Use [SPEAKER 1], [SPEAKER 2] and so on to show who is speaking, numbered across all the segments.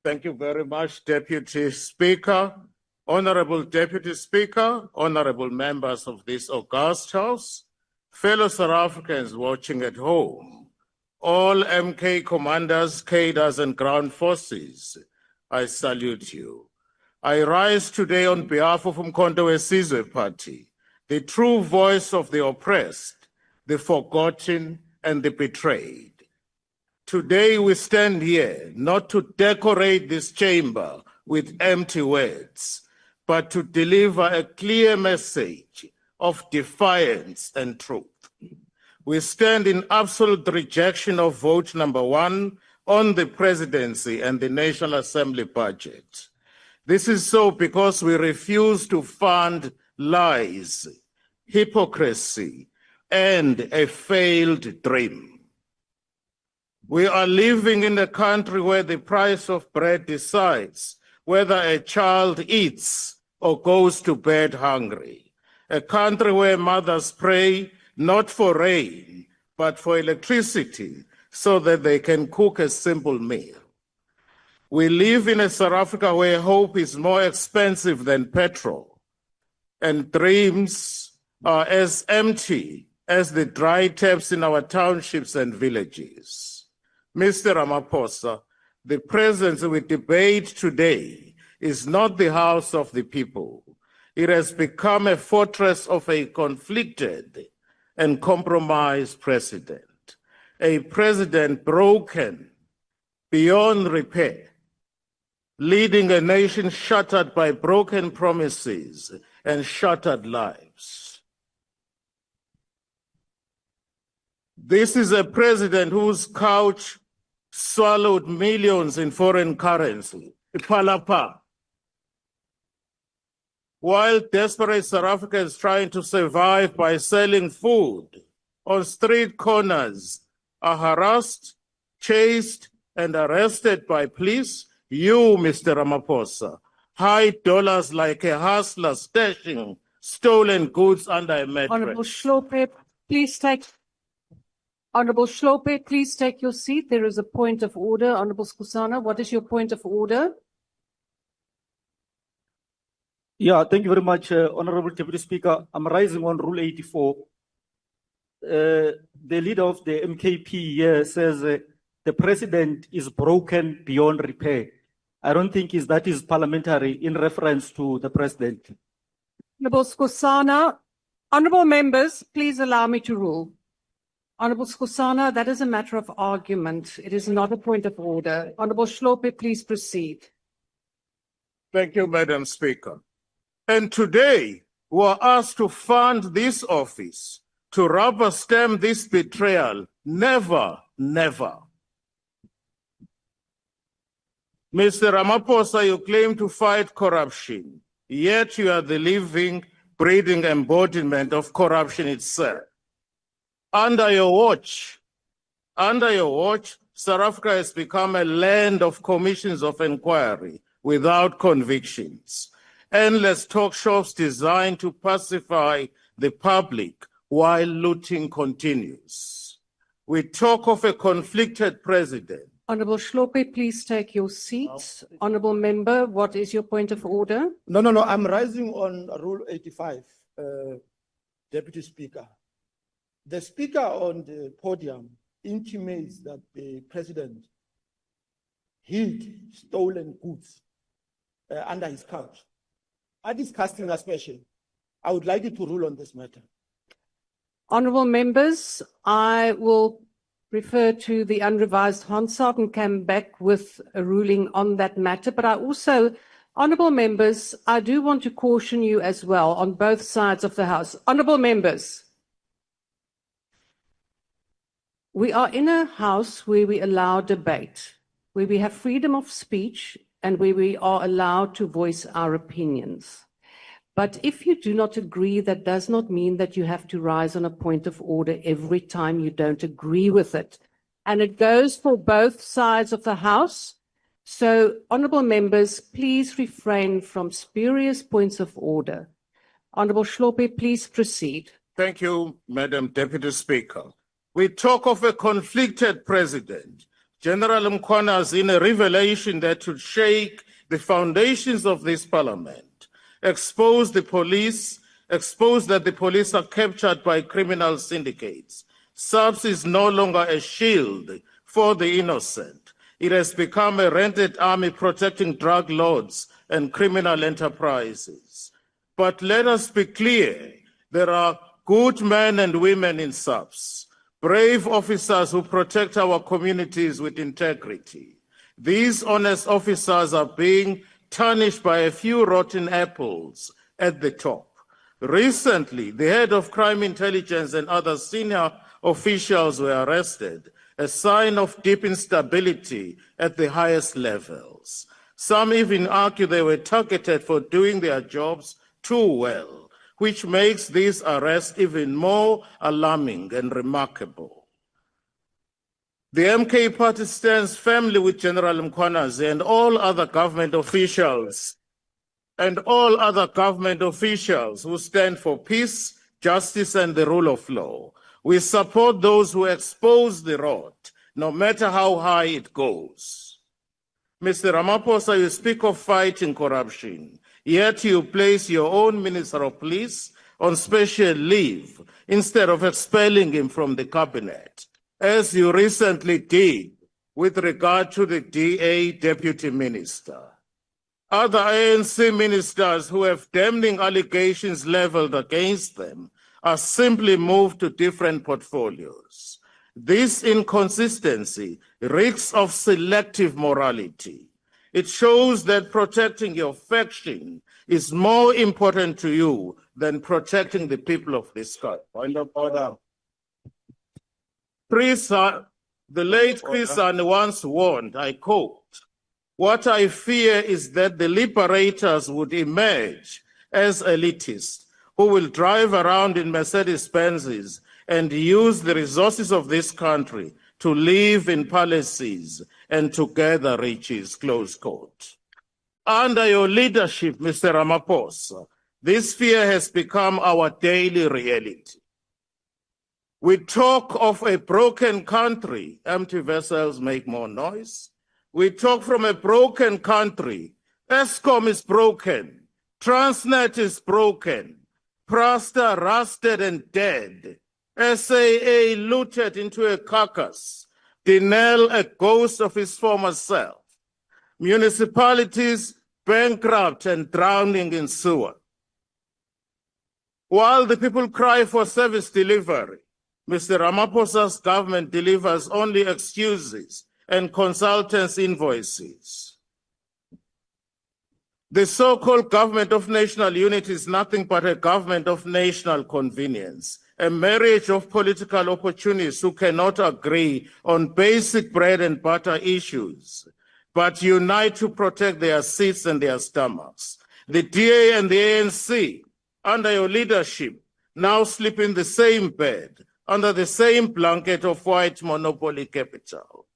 [SPEAKER 1] Thank you very much, Deputy Speaker. Honorable Deputy Speaker, honorable members of this august House, fellow South Africans watching at home, all MK commanders, cadres, and ground forces, I salute you. I rise today on behalf of Umkhonto weSizwe Party, the true voice of the oppressed, the forgotten, and the betrayed. Today we stand here not to decorate this chamber with empty words, but to deliver a clear message of defiance and truth. We stand in absolute rejection of vote number 1 on the Presidency and the National Assembly budget. This is so because we refuse to fund lies, hypocrisy, and a failed dream. We are living in a country where the price of bread decides whether a child eats or goes to bed hungry. A country where mothers pray not for rain, but for electricity so that they can cook a simple meal. We live in a South Africa where hope is more expensive than petrol, and dreams are as empty as the dry taps in our townships and villages. Mr. Ramaphosa, the presidency we debate today is not the house of the people. It has become a fortress of a conflicted and compromised president, a president broken beyond repair, leading a nation shattered by broken promises and shattered lives. This is a president whose couch swallowed millions in foreign currency, ipalapa. While desperate South Africans trying to survive by selling food on street corners are harassed, chased, and arrested by police, you, Mr. Ramaphosa, hide dollars like a hustler stashing stolen goods under a mattress.
[SPEAKER 2] Honorable Hlophe, please take... Honorable Hlophe, please take your seat. There is a point of order. Honorable Skhosana, what is your point of order?
[SPEAKER 3] Yeah, thank you very much, Honorable Deputy Speaker. I'm rising on Rule 84. The leader of the MKP here says the president is broken beyond repair. I don't think that is parliamentary in reference to the president.
[SPEAKER 2] Honorable Skhosana, honorable members, please allow me to rule. Honorable Skhosana, that is a matter of argument. It is not a point of order. Honorable Hlophe, please proceed.
[SPEAKER 1] Thank you, Madam Speaker. And today, we are asked to fund this office, to rubber stamp this betrayal. Never, never. Mr. Ramaphosa, you claim to fight corruption, yet you are the living, breathing embodiment of corruption itself. Under your watch, South Africa has become a land of commissions of inquiry without convictions. Endless talk shows designed to pacify the public while looting continues. We talk of a conflicted president.
[SPEAKER 2] Honorable Hlophe, please take your seat. Honorable member, what is your point of order?
[SPEAKER 4] No, I'm rising on Rule 85, Deputy Speaker. The speaker on the podium intimates that the president hid stolen goods under his couch. Are discussing a special. I would like you to rule on this matter.
[SPEAKER 2] Honorable members, I will refer to the unrevised Hansard and come back with a ruling on that matter. But I also, honorable members, I do want to caution you as well on both sides of the House. Honorable members, we are in a House where we allow debate, where we have freedom of speech, and where we are allowed to voice our opinions. But if you do not agree, that does not mean that you have to rise on a point of order every time you don't agree with it. And it goes for both sides of the House. So, honorable members, please refrain from spurious points of order. Honorable Hlophe, please proceed.
[SPEAKER 1] Thank you, Madam Deputy Speaker. We talk of a conflicted president. General Mkhwana is in a revelation that should shake the foundations of this parliament, expose the police, expose that the police are captured by criminal syndicates. SAPS is no longer a shield for the innocent. It has become a rented army protecting drug lords and criminal enterprises. But let us be clear, there are good men and women in SAPS, brave officers who protect our communities with integrity. These honest officers are being tarnished by a few rotten apples at the top. Recently, the head of crime intelligence and other senior officials were arrested, a sign of deep instability at the highest levels. Some even argue they were targeted for doing their jobs too well, which makes this arrest even more alarming and remarkable. The MK party stands firmly with General Mkhwana and all other government officials who stand for peace, justice, and the rule of law. We support those who expose the rot, no matter how high it goes. Mr. Ramaphosa, you speak of fighting corruption, yet you place your own Minister of Police on special leave instead of expelling him from the cabinet, as you recently did with regard to the DA Deputy Minister. Other ANC ministers who have damning allegations leveled against them are simply moved to different portfolios. This inconsistency reeks of selective morality. It shows that protecting your faction is more important to you than protecting the people of this country. Point of order. The late Chris once warned, I quote, "What I fear is that the liberators would emerge as elitists who will drive around in Mercedes-Benzes and use the resources of this country to live in palaces and to gather riches," close quote. Under your leadership, Mr. Ramaphosa, this fear has become our daily reality. We talk of a broken country. Empty vessels make more noise. We talk from a broken country. ESCOM is broken. Transnet is broken. Prasta rusted and dead. SAA looted into a carcass. Denel a ghost of his former self. Municipalities bankrupt and drowning in sewer. While the people cry for service delivery, Mr. Ramaphosa's government delivers only excuses and consultants' invoices. The so-called government of national unity is nothing but a government of national convenience, a marriage of political opportunists who cannot agree on basic bread and butter issues, but unite to protect their seats and their stomachs. The DA and the ANC, under your leadership, now sleep in the same bed, under the same blanket of white monopoly capital.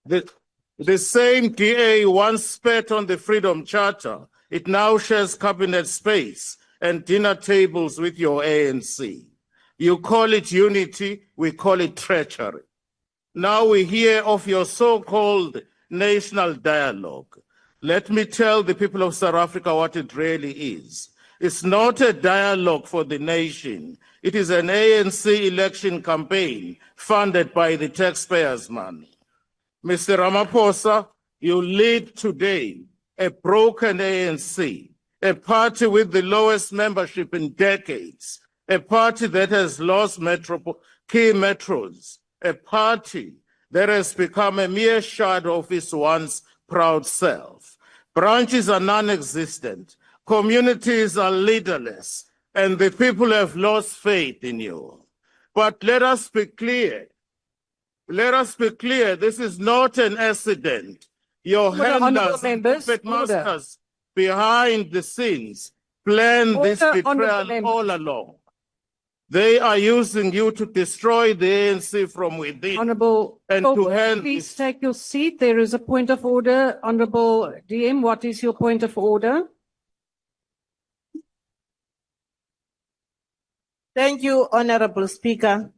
[SPEAKER 1] The same DA once spat on the Freedom Charter. It now shares cabinet space and dinner tables with your ANC. You call it unity, we call it treachery. Now we hear of your so-called national dialogue. Let me tell the people of South Africa what it really is. It's not a dialogue for the nation. It is an ANC election campaign funded by the taxpayers' money. Mr. Ramaphosa, you lead today a broken ANC, a party with the lowest membership in decades, a party that has lost key metros, a party that has become a mere shadow of its once proud self. Branches are non-existent, communities are leaderless, and the people have lost faith in you. But let us be clear. Let us be clear, this is not an accident. Your handlers and puppet masters behind the scenes planned this betrayal all along. They are using you to destroy the ANC from within.
[SPEAKER 2] Honourable,
[SPEAKER 1] and to hand
[SPEAKER 2] please take your seat. There is a point of order. Honourable DM, what is your point of order?
[SPEAKER 5] Thank you, Honorable Speaker.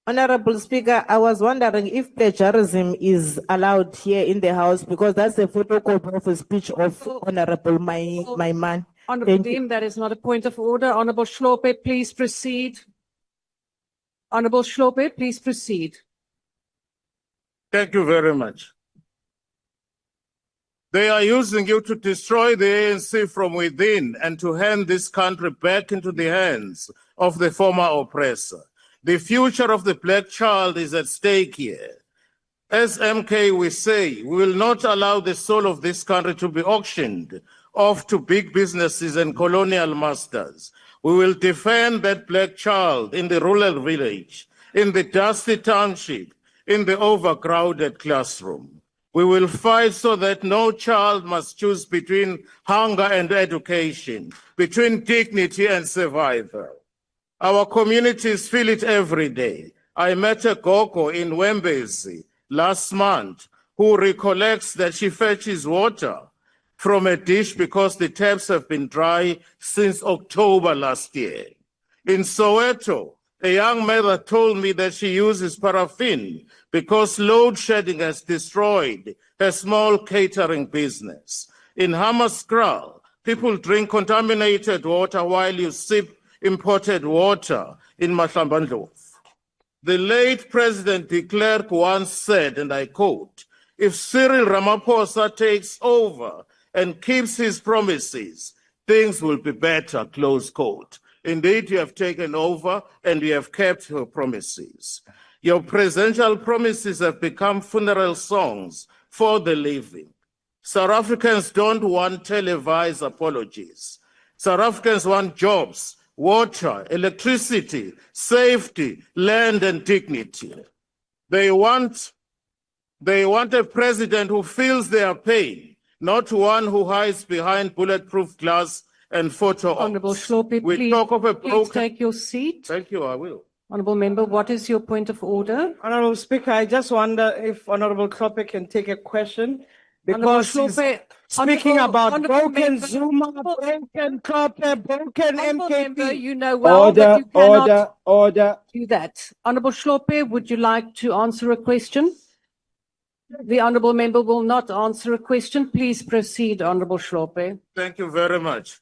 [SPEAKER 5] Honorable Speaker, I was wondering if plagiarism is allowed here in the House because that's a photocopy of a speech of Honorable my man.
[SPEAKER 2] Honourable
[SPEAKER 5] Thank you.
[SPEAKER 2] Dean, that is not a point of order. Honourable Hlophe, please proceed. Honourable Hlophe, please proceed.
[SPEAKER 1] Thank you very much. They are using you to destroy the ANC from within and to hand this country back into the hands of the former oppressor. The future of the black child is at stake here. As MK, we say, we will not allow the soul of this country to be auctioned off to big businesses and colonial masters. We will defend that black child in the rural village, in the dusty township, in the overcrowded classroom. We will fight so that no child must choose between hunger and education, between dignity and survival. Our communities feel it every day. I met a gogo in Wembezi last month who recollects that she fetches water from a dish because the taps have been dry since October last year. In Soweto, a young mother told me that she uses paraffin because load shedding has destroyed her small catering business. In Hammarskraal, people drink contaminated water while you sip imported water in Mahlambandlovu. The late President de Klerk once said, and I quote, "If Cyril Ramaphosa takes over and keeps his promises, things will be better," close quote. Indeed, you have taken over and you have kept your promises. Your presidential promises have become funeral songs for the living. South Africans don't want televised apologies. South Africans want jobs, water, electricity, safety, land, and dignity. They want a president who feels their pain, not one who hides behind bulletproof glass and photo
[SPEAKER 2] Honourable
[SPEAKER 1] ops.
[SPEAKER 2] Hlophe,
[SPEAKER 1] We
[SPEAKER 2] please,
[SPEAKER 1] talk of a
[SPEAKER 2] please
[SPEAKER 1] broken...
[SPEAKER 2] take your seat.
[SPEAKER 1] Thank you, I will.
[SPEAKER 2] Honourable Member, what is your point of order?
[SPEAKER 6] Honorable Speaker, I just wonder if Honorable Hlophe can take a question
[SPEAKER 2] Honourable
[SPEAKER 6] because he's
[SPEAKER 2] Hlophe,
[SPEAKER 6] speaking
[SPEAKER 2] Honourable-
[SPEAKER 6] about
[SPEAKER 2] Honourable
[SPEAKER 6] broken
[SPEAKER 2] Member-
[SPEAKER 6] Zuma, broken Hlophe, broken
[SPEAKER 2] Honourable Member,
[SPEAKER 6] MKP.
[SPEAKER 2] you know well that you cannot
[SPEAKER 3] order.
[SPEAKER 2] do that. Honourable Hlophe, would you like to answer a question? The Honourable Member will not answer a question. Please proceed, Honourable Hlophe.
[SPEAKER 1] Thank you very much.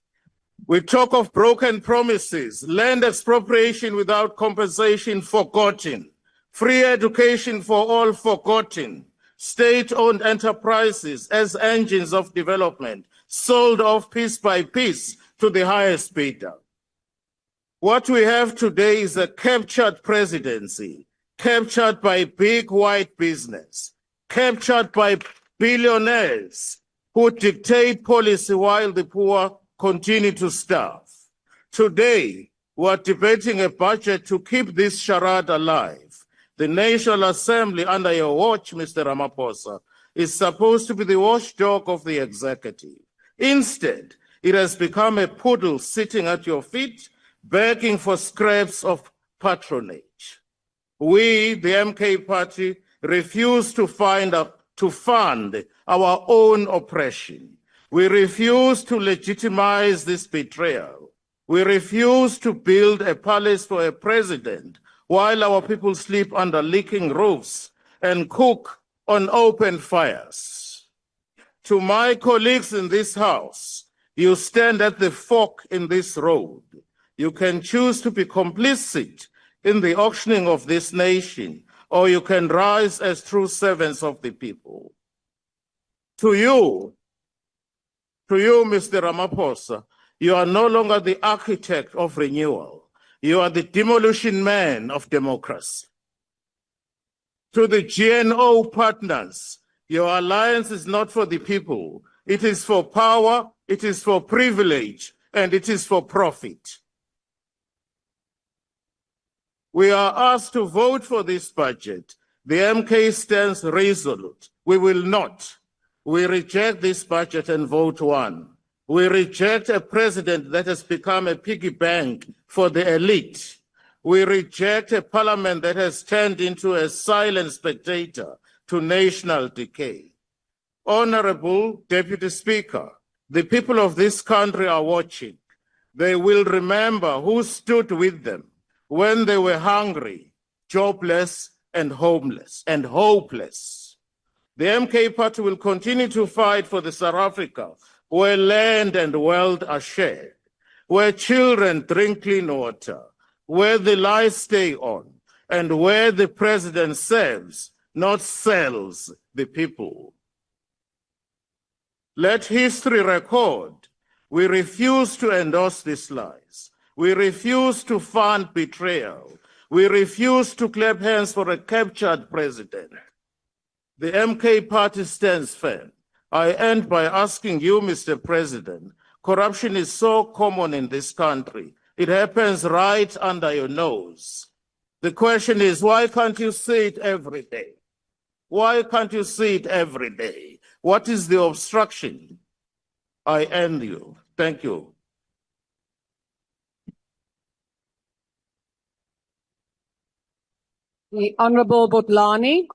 [SPEAKER 1] We talk of broken promises, land expropriation without compensation forgotten, free education for all forgotten, state-owned enterprises as engines of development sold off piece by piece to the highest bidder. What we have today is a captured presidency, captured by big white business, captured by billionaires who dictate policy while the poor continue to starve. Today, we're debating a budget to keep this charade alive. The National Assembly, under your watch, Mr. Ramaphosa, is supposed to be the watchdog of the executive. Instead, it has become a poodle sitting at your feet, begging for scraps of patronage. We, the MK party, refuse to fund our own oppression. We refuse to legitimize this betrayal. We refuse to build a palace for a president while our people sleep under leaking roofs and cook on open fires. To my colleagues in this House, you stand at the fork in this road. You can choose to be complicit in the auctioning of this nation, or you can rise as true servants of the people. To you, Mr. Ramaphosa, you are no longer the architect of renewal. You are the demolition man of democracy. To the GNO partners, your alliance is not for the people. It is for power, it is for privilege, and it is for profit. We are asked to vote for this budget. The MK stands resolute. We will not. We reject this budget and vote one. We reject a president that has become a piggy bank for the elite. We reject a parliament that has turned into a silent spectator to national decay. Honorable Deputy Speaker, the people of this country are watching. They will remember who stood with them when they were hungry, jobless, and homeless and hopeless. The MK Party will continue to fight for the South Africa where land and wealth are shared, where children drink clean water, where the lights stay on, and where the president serves, not sells, the people. Let history record, we refuse to endorse these lies. We refuse to fund betrayal. We refuse to clap hands for a captured president. The MK Party stands firm. I end by asking you, Mr. President, corruption is so common in this country. It happens right under your nose. The question is, why can't you see it every day? Why can't you see it every day? What is the obstruction? I end you. Thank you.
[SPEAKER 2] The Honorable Botlani.